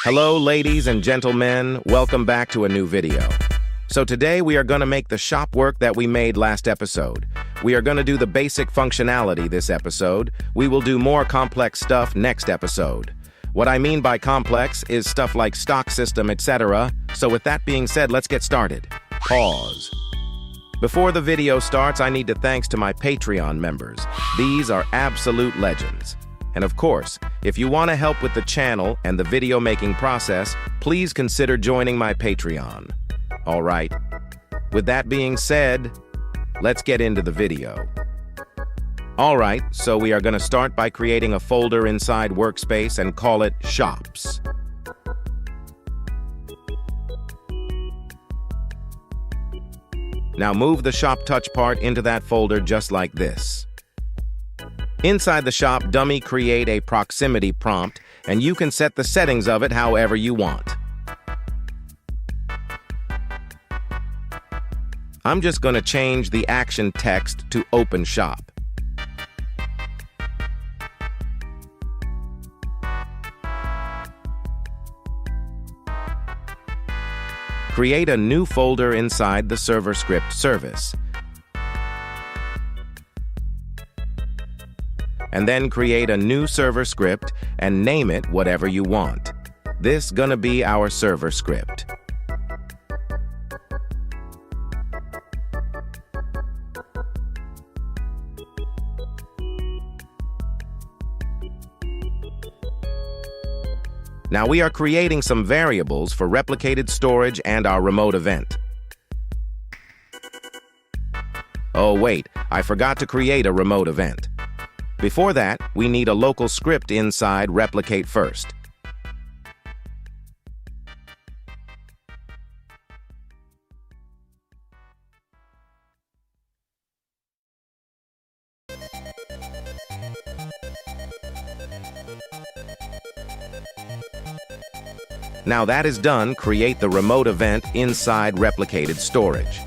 Hello, ladies and gentlemen. Welcome back to a new video. So today we are going to make the shop work that we made last episode. We are going to do the basic functionality this episode. We will do more complex stuff next episode. What I mean by complex is stuff like stock system, etc. So with that being said, let's get started. Pause. Before the video starts, I need to thanks to my Patreon members. These are absolute legends. And of course, if you want to help with the channel and the video making process, please consider joining my Patreon. All right. With that being said, let's get into the video. All right, so we are going to start by creating a folder inside Workspace and call it Shops. Now move the shop touch part into that folder just like this. Inside the shop dummy, create a proximity prompt, and you can set the settings of it however you want. I'm just going to change the action text to Open Shop. Create a new folder inside the server script service. And then create a new server script and name it whatever you want. This gonna be our server script. Now we are creating some variables for replicated storage and our remote event. Oh wait, I forgot to create a remote event. Before that, we need a local script inside replicate first. Now that is done, create the remote event inside replicated storage.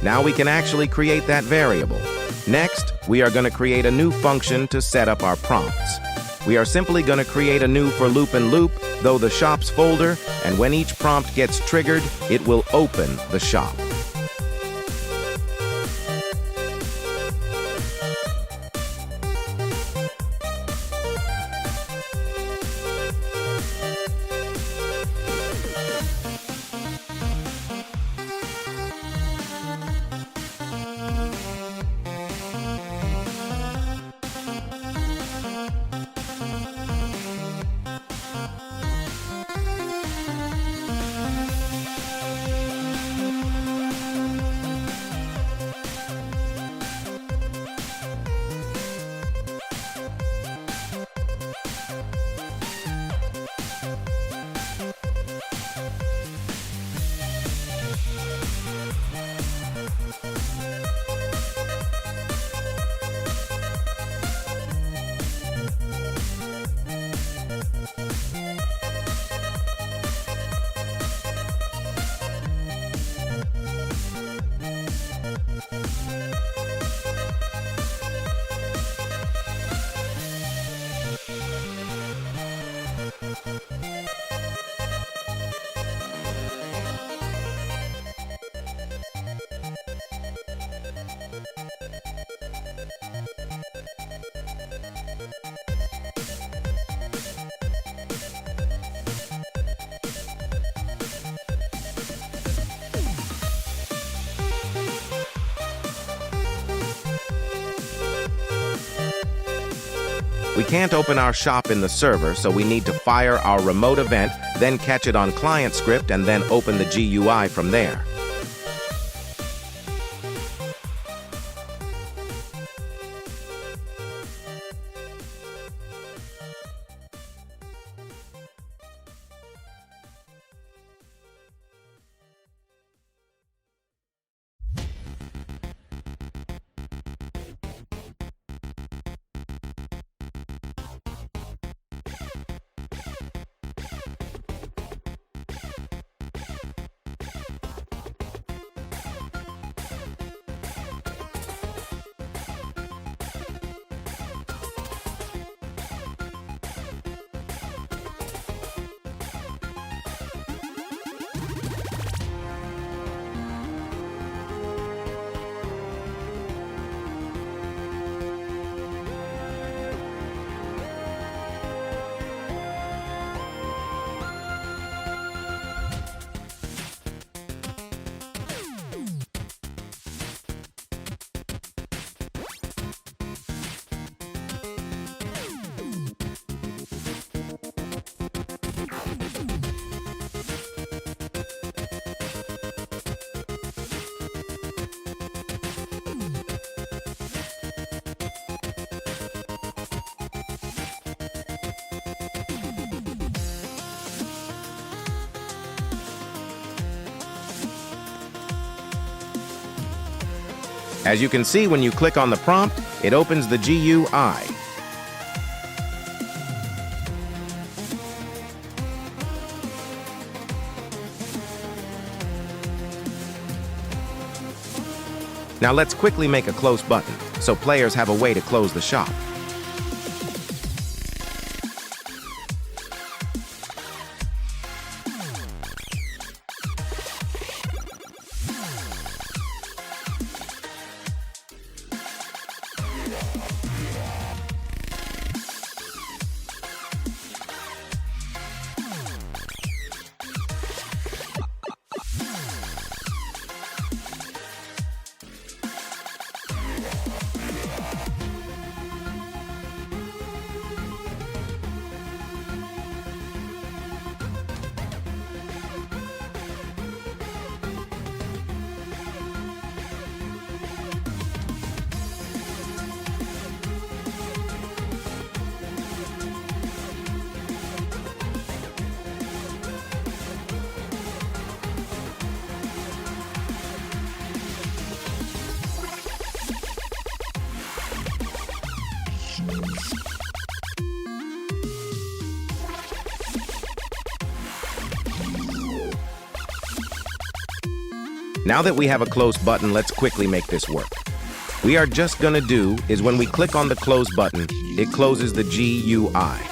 Now we can actually create that variable. Next, we are going to create a new function to set up our prompts. We are simply going to create a new for loop and loop, though the shops folder, and when each prompt gets triggered, it will open the shop. We can't open our shop in the server, so we need to fire our remote event, then catch it on client script, and then open the GUI from there. As you can see, when you click on the prompt, it opens the GUI. Now let's quickly make a close button, so players have a way to close the shop. Now that we have a close button, let's quickly make this work. We are just gonna do is when we click on the close button, it closes the GUI.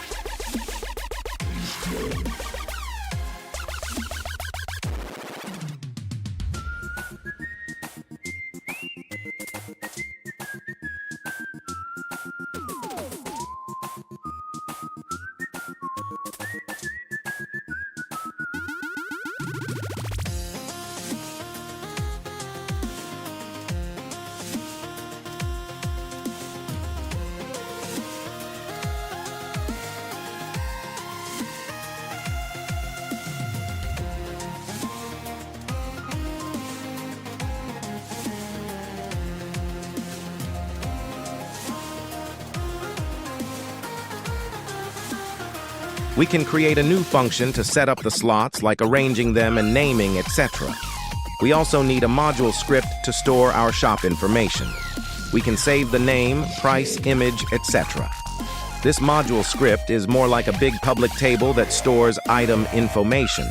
We can create a new function to set up the slots, like arranging them and naming, etc. We also need a module script to store our shop information. We can save the name, price, image, etc. This module script is more like a big public table that stores item information.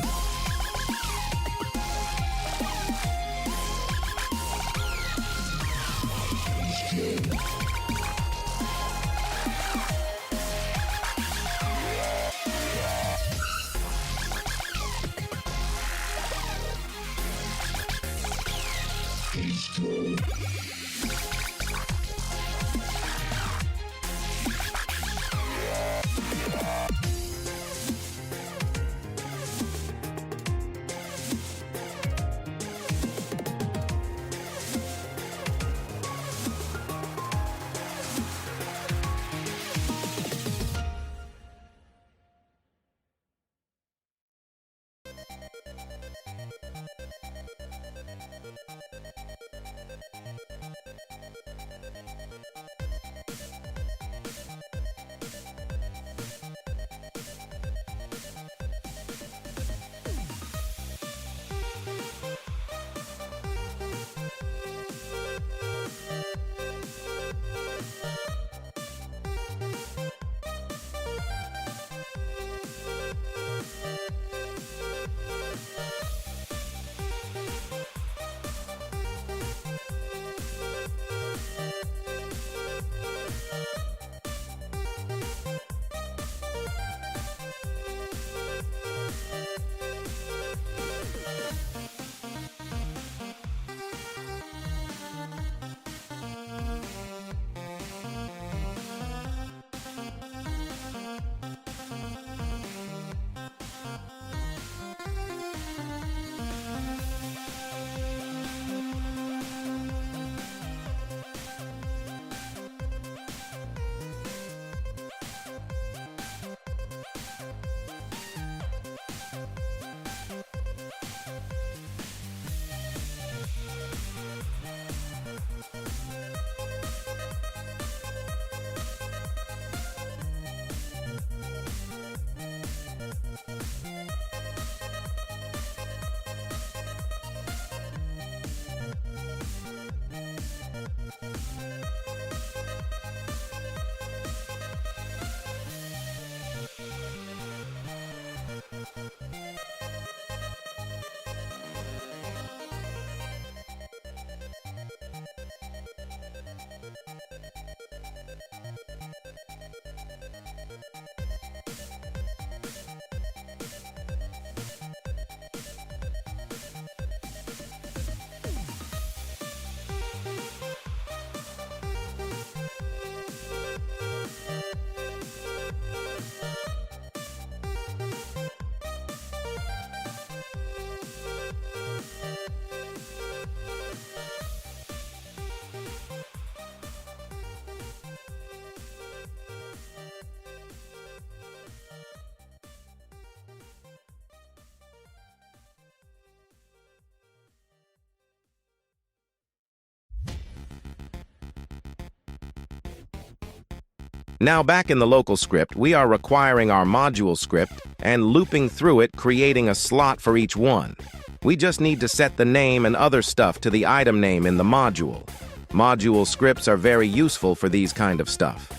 Now back in the local script, we are requiring our module script and looping through it, creating a slot for each one. We just need to set the name and other stuff to the item name in the module. Module scripts are very useful for these kind of stuff.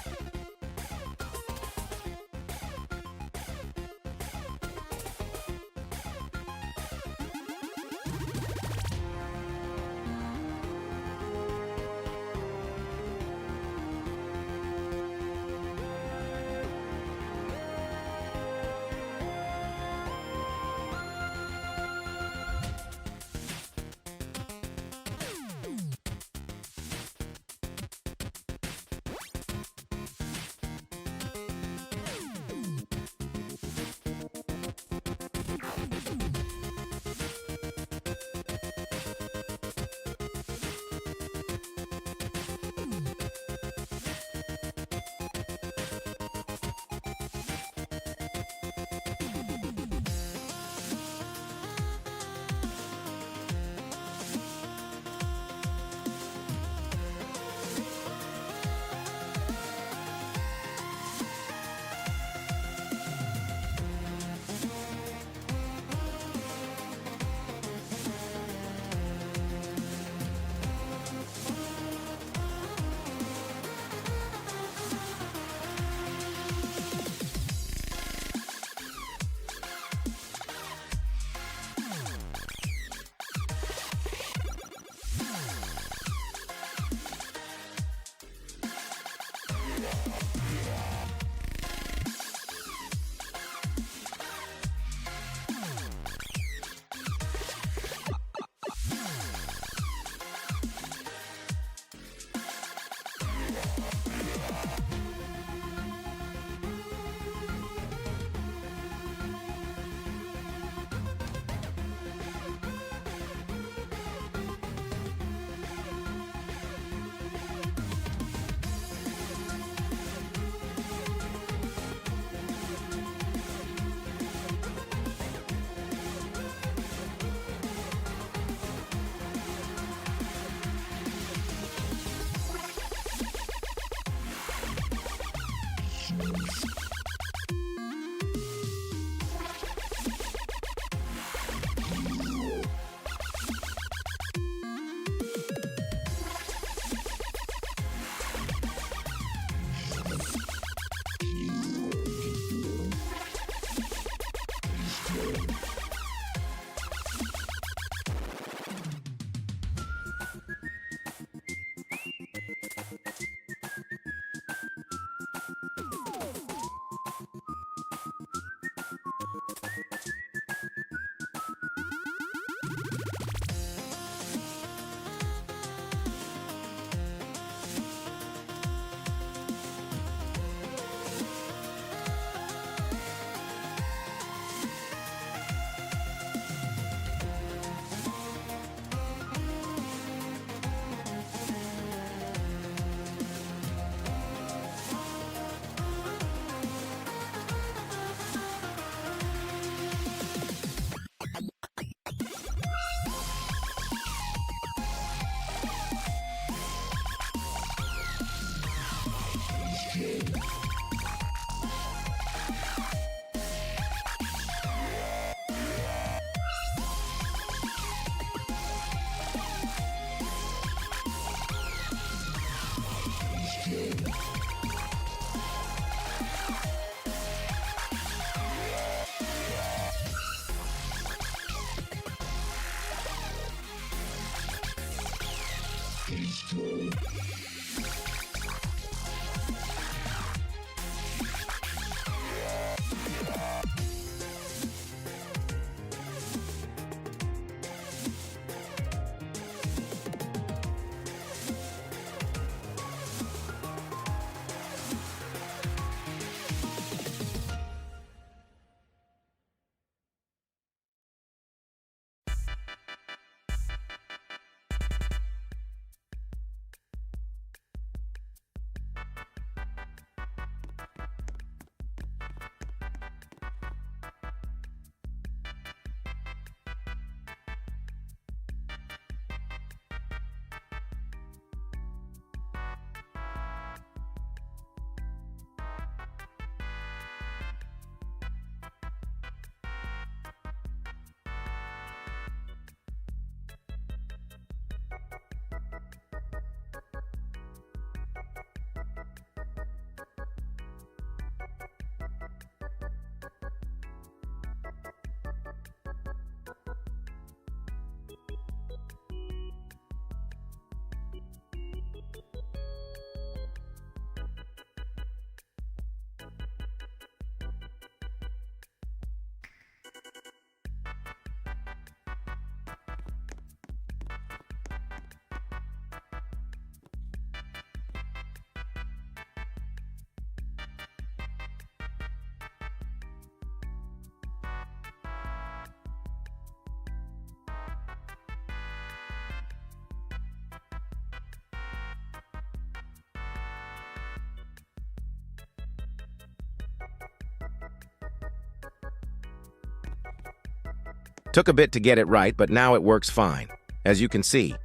Took a bit to get it right, but now it works fine, as you can see.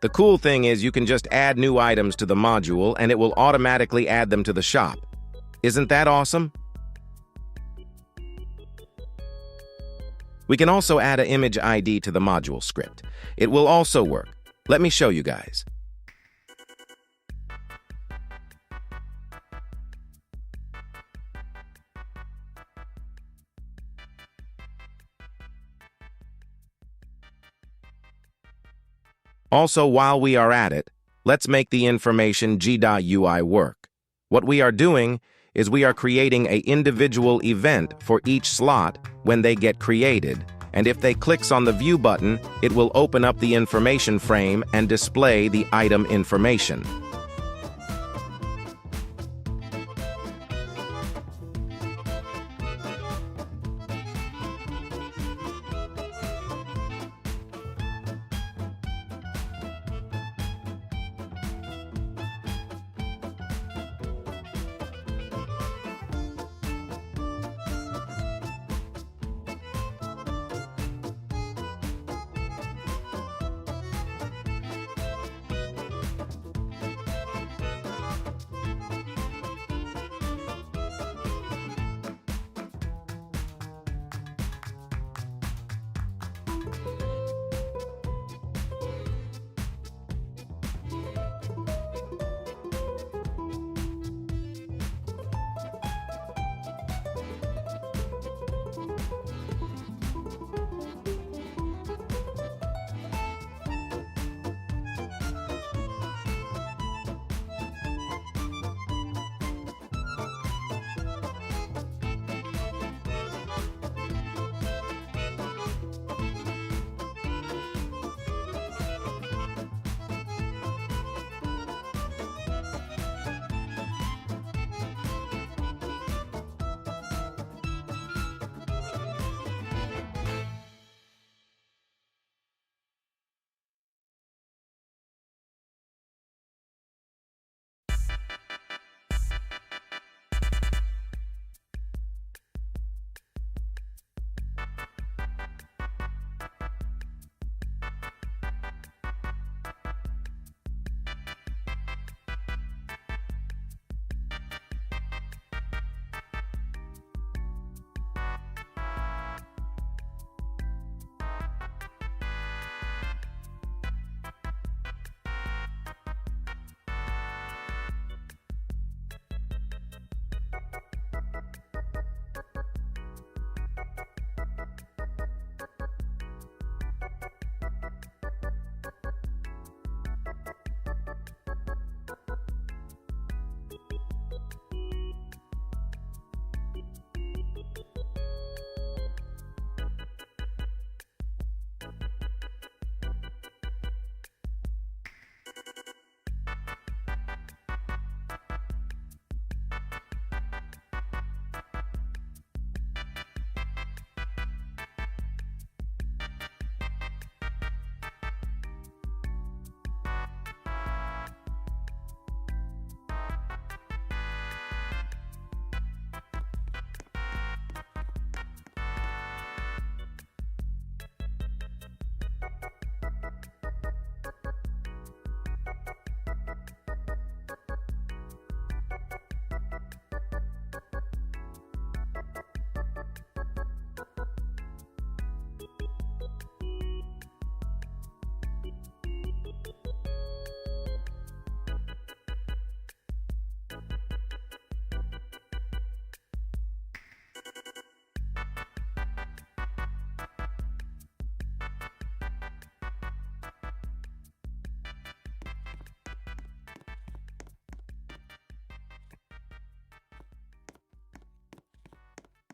The cool thing is you can just add new items to the module and it will automatically add them to the shop. Isn't that awesome? We can also add an image ID to the module script. It will also work. Let me show you guys. Also, while we are at it, let's make the information G.UI work. What we are doing is we are creating an individual event for each slot when they get created, and if they clicks on the View button, it will open up the information frame and display the item information.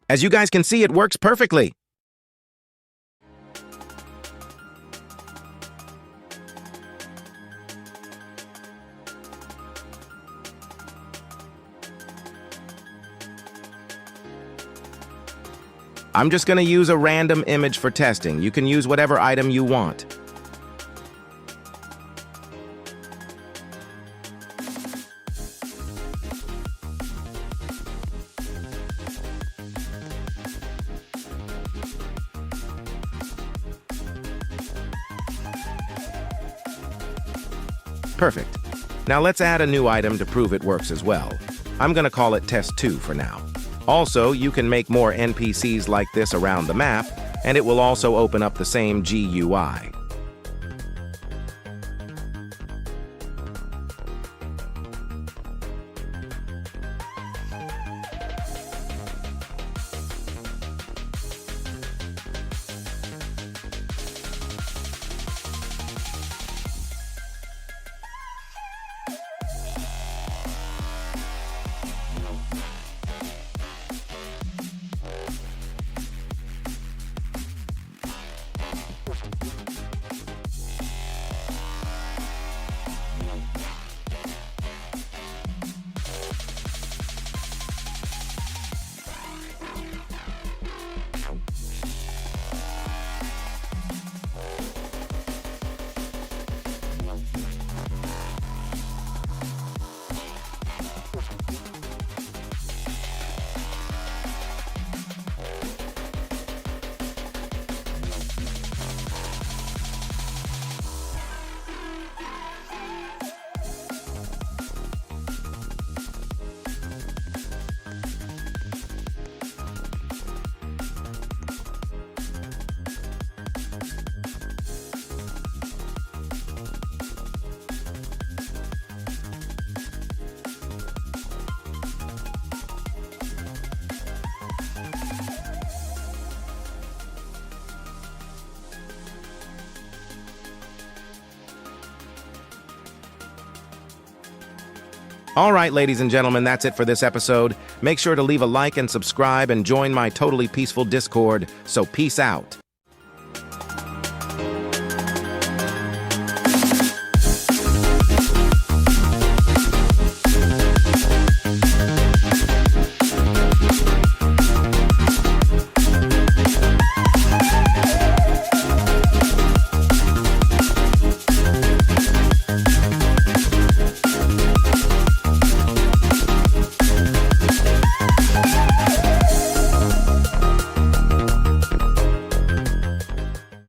As you guys can see, it works perfectly. I'm just going to use a random image for testing. You can use whatever item you want. Perfect. Now let's add a new item to prove it works as well. I'm gonna call it Test 2 for now. Also, you can make more NPCs like this around the map, and it will also open up the same GUI. All right, ladies and gentlemen, that's it for this episode. Make sure to leave a like and subscribe and join my totally peaceful Discord, so peace out.